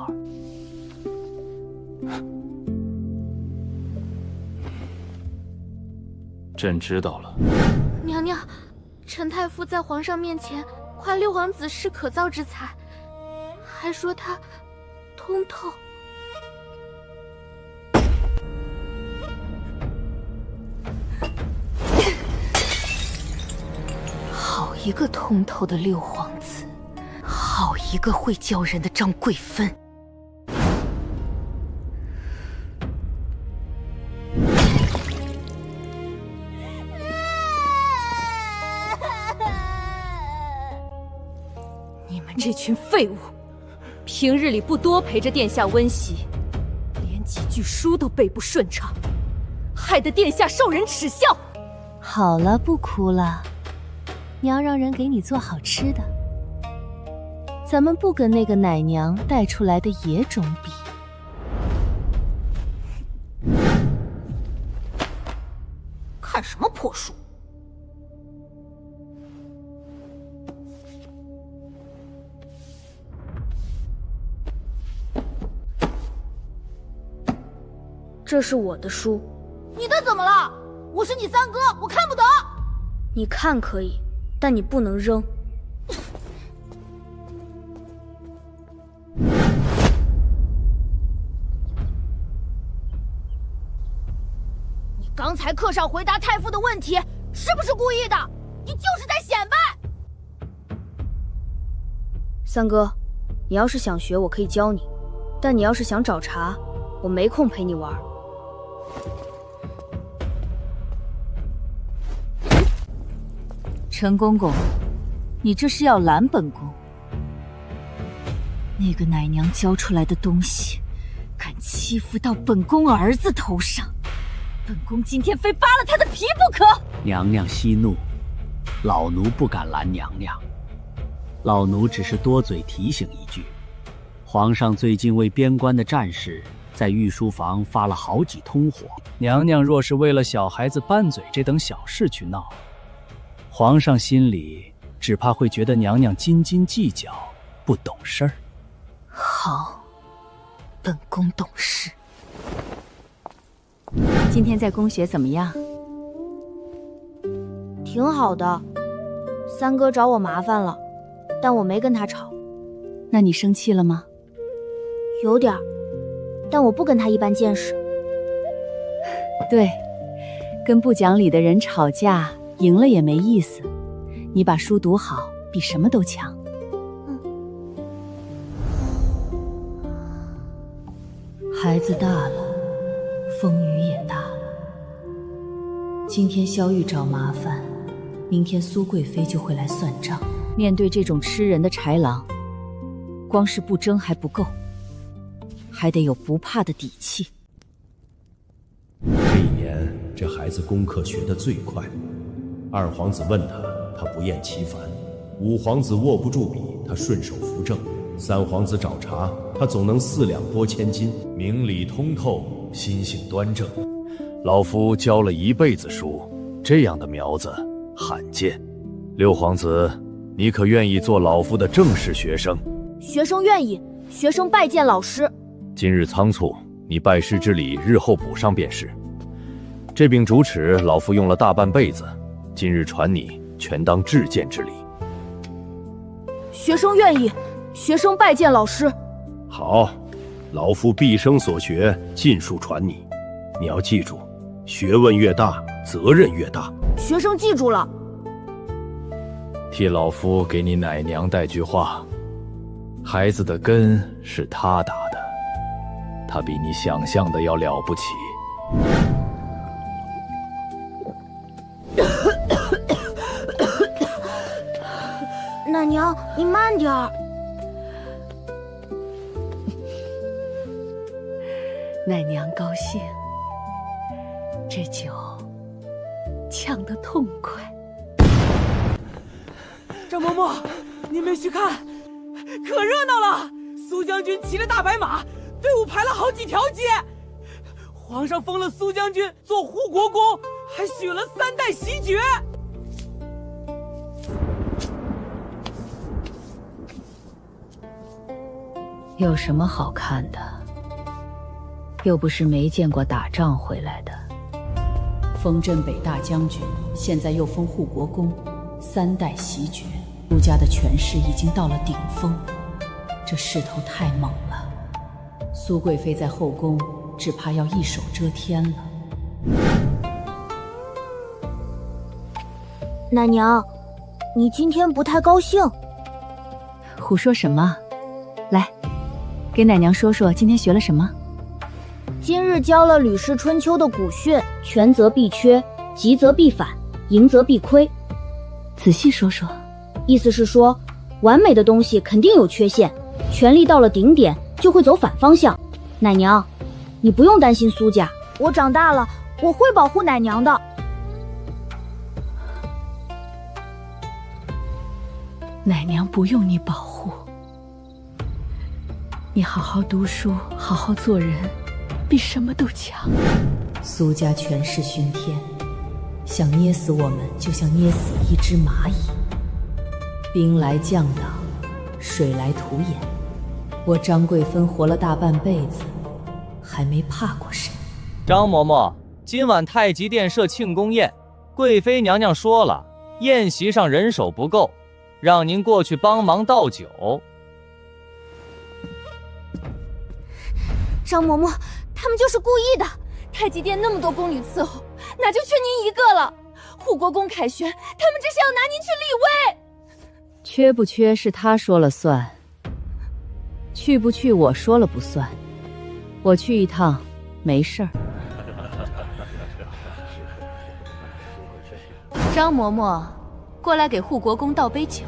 朕知道了。娘娘，陈太傅在皇上面前夸六皇子是可造之才，还说他通透。好一个通透的六皇子，好一个会教人的张贵芬。你们这群废物，平日里不多陪着殿下温习，连几句书都背不顺畅，害得殿下受人耻笑。好了，不哭了。娘让人给你做好吃的，咱们不跟那个奶娘带出来的野种比。看什么破书？这是我的书。你的怎么了？我是你三哥，我看不懂。你看可以，但你不能扔。你刚才课上回答太傅的问题，是不是故意的？你就是在显摆。三哥，你要是想学，我可以教你，但你要是想找茬，我没空陪你玩。陈公公，你这是要拦本宫？那个奶娘教出来的东西，敢欺负到本宫儿子头上，本宫今天非扒了他的皮不可！娘娘息怒，老奴不敢拦娘娘，老奴只是多嘴提醒一句。皇上最近为边关的战事，在御书房发了好几通火。娘娘若是为了小孩子拌嘴这等小事去闹，皇上心里只怕会觉得娘娘斤斤计较，不懂事儿。好，本宫懂事。今天在宫学怎么样？挺好的。三哥找我麻烦了，但我没跟他吵。那你生气了吗？有点儿，但我不跟他一般见识。对，跟不讲理的人吵架，赢了也没意思。你把书读好，比什么都强。孩子大了，风雨也大了。今天萧玉找麻烦，明天苏贵妃就会来算账。面对这种吃人的豺狼，光是不争还不够，还得有不怕的底气。这一年，这孩子功课学得最快。二皇子问他，他不厌其烦；五皇子握不住笔，他顺手扶正；三皇子找茬，他总能4两拨千斤，明理通透，心性端正。老夫教了一辈子书，这样的苗子罕见。六皇子，你可愿意做老夫的正式学生？学生愿意，学生拜见老师。今日仓促，你拜师之礼日后补上便是。这柄竹尺，老夫用了大半辈子，今日传你，全当致见之礼。学生愿意，学生拜见老师。好，老夫毕生所学尽数传你。你要记住，学问越大，责任越大。学生记住了。替老夫给你奶娘带句话：孩子的根是他打的，他比你想象的要了不起。奶娘，你慢点儿。奶娘高兴，这酒呛得痛快。张嬷嬷，你没去看，可热闹了！苏将军骑着大白马，队伍排了好几条街。皇上封了苏将军做护国公，还许了3代袭爵。有什么好看的？又不是没见过打仗回来的。封镇北大将军，现在又封护国公，3代袭爵，苏家的权势已经到了顶峰，这势头太猛了。苏贵妃在后宫，只怕要一手遮天了。奶娘，你今天不太高兴？胡说什么？来，给奶娘说说今天学了什么。今日教了《吕氏春秋》的古训：权则必缺，急则必反，盈则必亏。仔细说说。意思是说，完美的东西肯定有缺陷，权力到了顶点就会走反方向。奶娘，你不用担心苏家，我长大了，我会保护奶娘的。奶娘不用你保护，你好好读书，好好做人，比什么都强。苏家权势熏天，想捏死我们，就像捏死一只蚂蚁。兵来将挡，水来土掩。我张贵芬活了大半辈子，还没怕过谁。张嬷嬷，今晚太极殿设庆功宴，贵妃娘娘说了，宴席上人手不够，让您过去帮忙倒酒。张嬷嬷，他们就是故意的。太极殿那么多宫女伺候，哪就缺您一个了？护国公凯旋，他们这是要拿您去立威。缺不缺是他说了算，去不去我说了不算。我去一趟，没事儿。张嬷嬷，过来给护国公倒杯酒。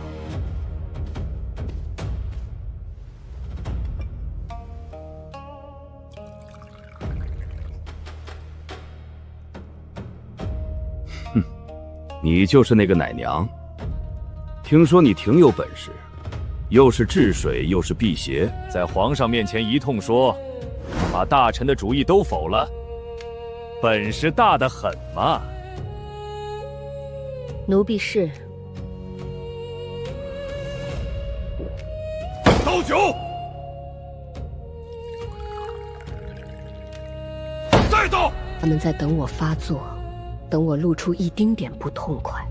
哼，你就是那个奶娘。听说你挺有本事，又是治水又是辟邪，在皇上面前一通说，把大臣的主意都否了，本事大得很嘛。奴婢是。倒酒，再倒。他们在等我发作，等我露出一丁点不痛快，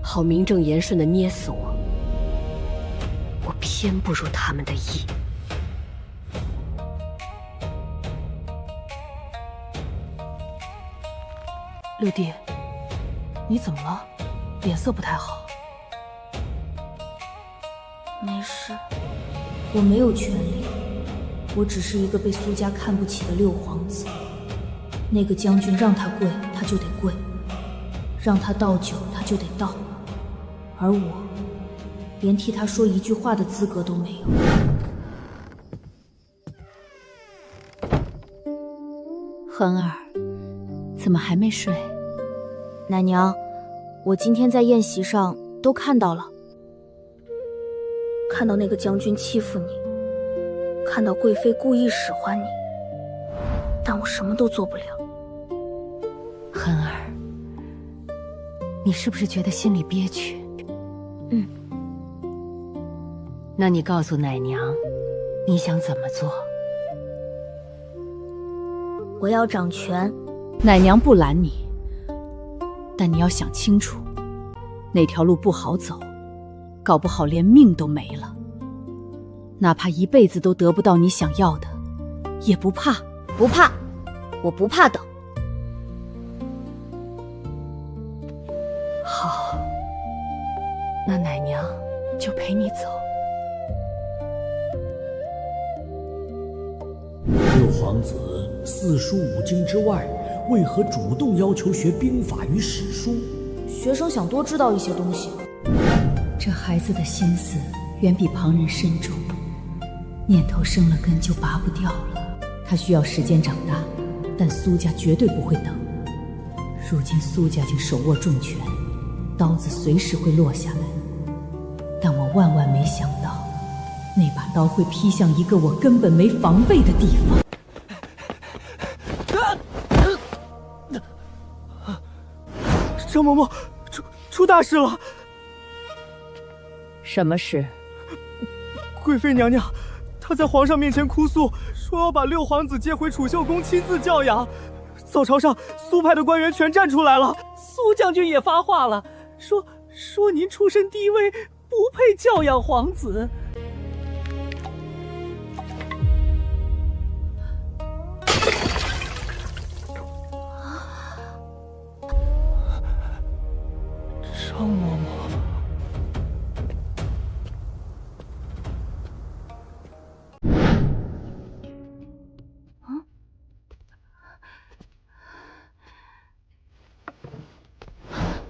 好名正言顺地捏死我。我偏不如他们的意。六弟，你怎么了？脸色不太好。没事，我没有权利，我只是一个被苏家看不起的六皇子。那个将军让他跪，他就得跪；让他倒酒，他就得倒。而我，连替他说一句话的资格都没有。恒儿，怎么还没睡？奶娘，我今天在宴席上都看到了，看到那个将军欺负你，看到贵妃故意使唤你，但我什么都做不了。恒儿，你是不是觉得心里憋屈？嗯。那你告诉奶娘，你想怎么做？我要掌权。奶娘不拦你，但你要想清楚，那条路不好走，搞不好连命都没了。哪怕一辈子都得不到你想要的，也不怕。不怕，我不怕等。好，那奶娘就陪你走。六皇子四书五经之外，为何主动要求学兵法与史书？学生想多知道一些东西。这孩子的心思远比旁人深重，念头生了根就拔不掉了。他需要时间长大，但苏家绝对不会等。如今苏家竟手握重权，刀子随时会落下来。但我万万没想到，那把刀会劈向一个我根本没防备的地方。张嬷嬷，出大事了！什么事？贵妃娘娘，她在皇上面前哭诉，说要把六皇子接回储秀宫亲自教养。早朝上，苏派的官员全站出来了。苏将军也发话了，说您出身低微，不配教养皇子。张嬷嬷。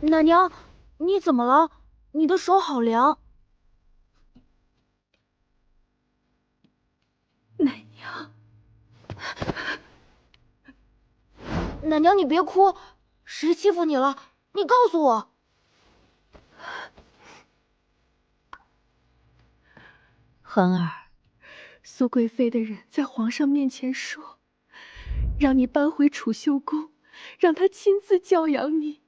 奶娘，你怎么了？你的手好凉。奶娘，奶娘，你别哭，谁欺负你了？你告诉我。环儿，苏贵妃的人在皇上面前说，让你搬回储秀宫，让她亲自教养你。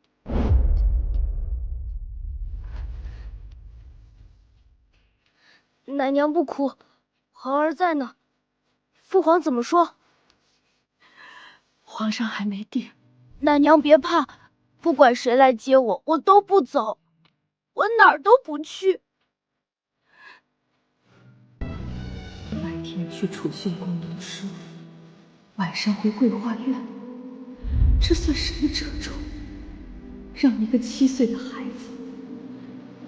奶娘不哭，环儿在呢。父皇怎么说？皇上还没定。奶娘别怕，不管谁来接我，我都不走，我哪儿都不去。白天去储秀宫读书，晚上回桂花院，这算什么折中？让一个7岁的孩子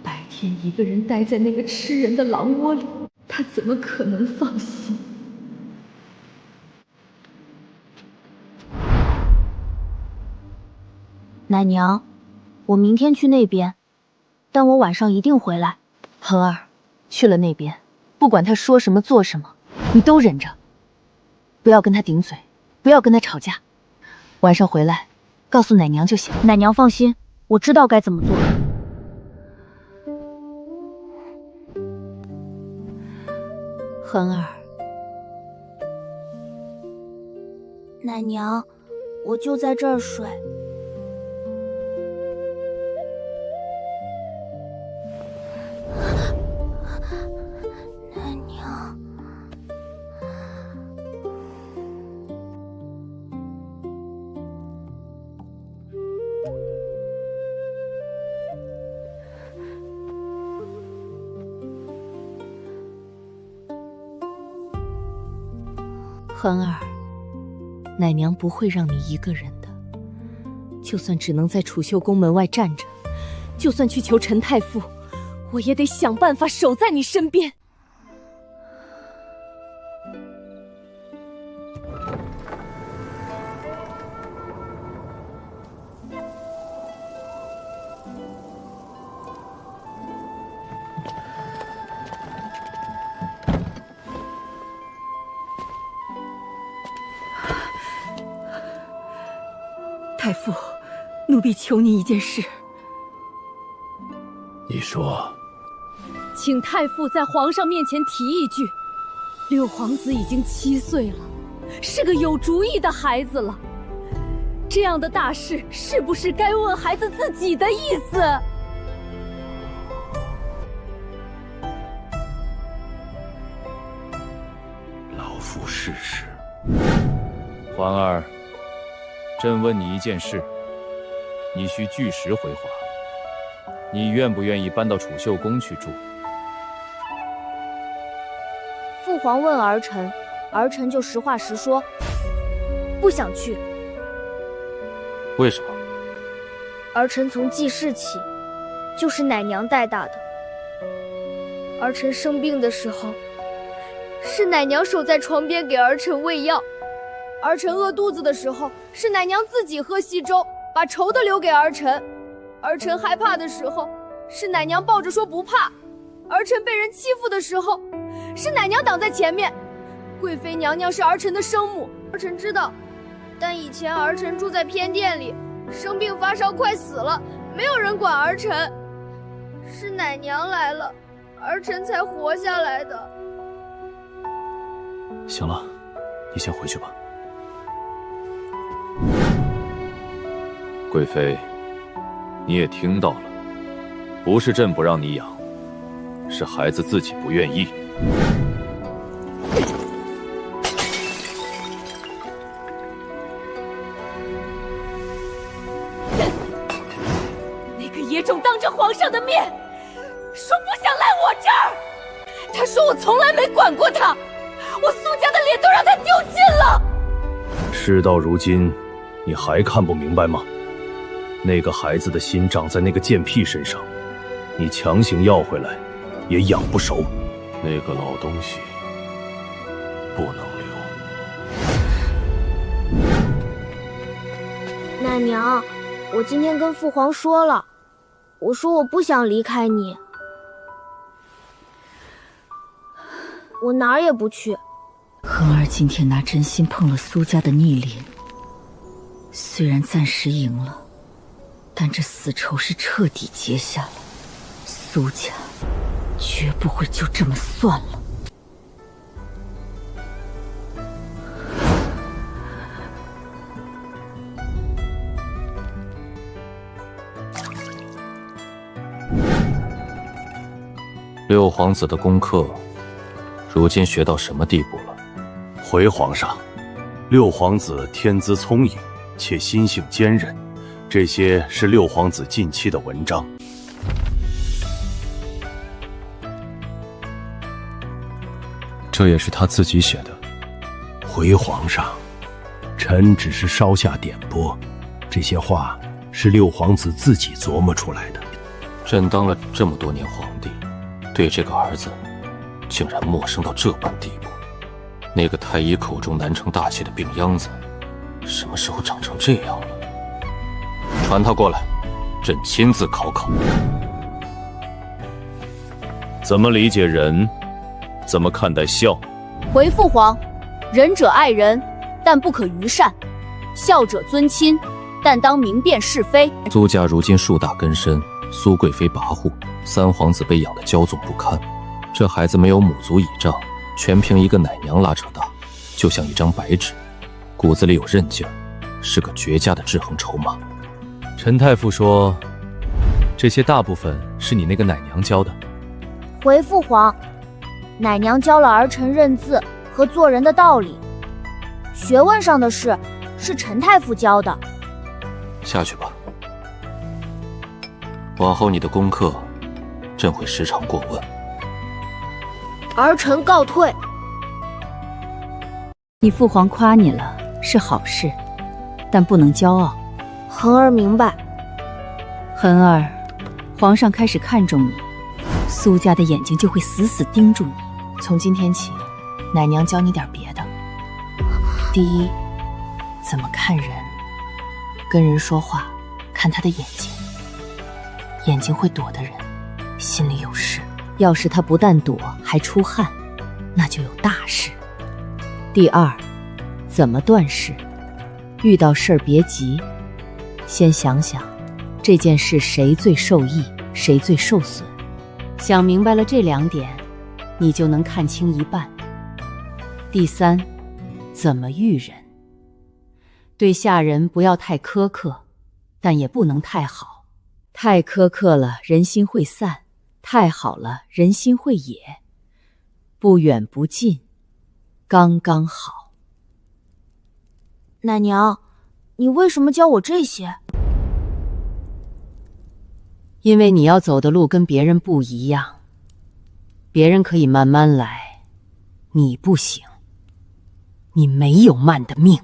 白天一个人待在那个吃人的狼窝里，他怎么可能放心？奶娘，我明天去那边，但我晚上一定回来。恒儿，去了那边，不管他说什么做什么，你都忍着，不要跟他顶嘴，不要跟他吵架。晚上回来，告诉奶娘就行。奶娘放心，我知道该怎么做。恒儿，奶娘，我就在这儿睡。奶娘，恒儿，奶娘不会让你一个人的。就算只能在储秀宫门外站着，就算去求陈太傅，我也得想办法守在你身边。太傅，奴婢求你一件事。你说。请太傅在皇上面前提一句，六皇子已经7岁了，是个有主意的孩子了。这样的大事，是不是该问孩子自己的意思？老夫试试。环儿，朕问你一件事，你需据实回话。你愿不愿意搬到储秀宫去住？父皇问儿臣，儿臣就实话实说，不想去。为什么？儿臣从记事起，就是奶娘带大的。儿臣生病的时候，是奶娘守在床边给儿臣喂药；儿臣饿肚子的时候，是奶娘自己喝稀粥，把稠的留给儿臣；儿臣害怕的时候，是奶娘抱着说不怕，儿臣被人欺负的时候，是奶娘挡在前面。贵妃娘娘是儿臣的生母，儿臣知道，但以前儿臣住在偏殿里，生病发烧快死了，没有人管儿臣，是奶娘来了，儿臣才活下来的。行了，你先回去吧。贵妃，你也听到了，不是朕不让你养，是孩子自己不愿意。那个野种当着皇上的面说不想来我这儿，他说我从来没管过他，我苏家的脸都让他丢尽了。事到如今，你还看不明白吗？那个孩子的心长在那个贱婢身上，你强行要回来，也养不熟。那个老东西不能留。奶娘，我今天跟父皇说了，我说我不想离开你，我哪儿也不去。恒儿今天拿真心碰了苏家的逆鳞，虽然暂时赢了，但这死仇是彻底结下了，苏家绝不会就这么算了。六皇子的功课，如今学到什么地步了？回皇上，六皇子天资聪颖，且心性坚韧，这些是六皇子近期的文章。这也是他自己写的。回皇上，臣只是稍下点拨，这些话是六皇子自己琢磨出来的。朕当了这么多年皇帝，对这个儿子竟然陌生到这般地步。那个太医口中难成大器的病秧子，什么时候长成这样了？传他过来，朕亲自考考。怎么理解仁？怎么看待孝？回父皇，仁者爱人，但不可逾善；孝者尊亲，但当明辨是非。苏家如今树大根深，苏贵妃跋扈，三皇子被养得骄纵不堪，这孩子没有母族倚仗，全凭一个奶娘拉扯大，就像一张白纸，骨子里有韧劲儿，是个绝佳的制衡筹码。陈太傅说，这些大部分是你那个奶娘教的。回父皇，奶娘教了儿臣认字和做人的道理，学问上的事是陈太傅教的。下去吧，往后你的功课，朕会时常过问。儿臣告退。你父皇夸你了是好事，但不能骄傲。恒儿明白。恒儿，皇上开始看重你，苏家的眼睛就会死死盯住你。从今天起，奶娘教你点别的。第一，怎么看人，跟人说话，看他的眼睛。眼睛会躲的人，心里有事。要是他不但躲，还出汗，那就有大事。第二，怎么断事？遇到事儿别急，先想想这件事谁最受益，谁最受损。想明白了这2点，你就能看清一半。第三，怎么育人？对下人不要太苛刻，但也不能太好。太苛刻了，人心会散；太好了，人心会野。不远不近，刚刚好。奶娘，你为什么教我这些？因为你要走的路跟别人不一样，别人可以慢慢来，你不行，你没有慢的命。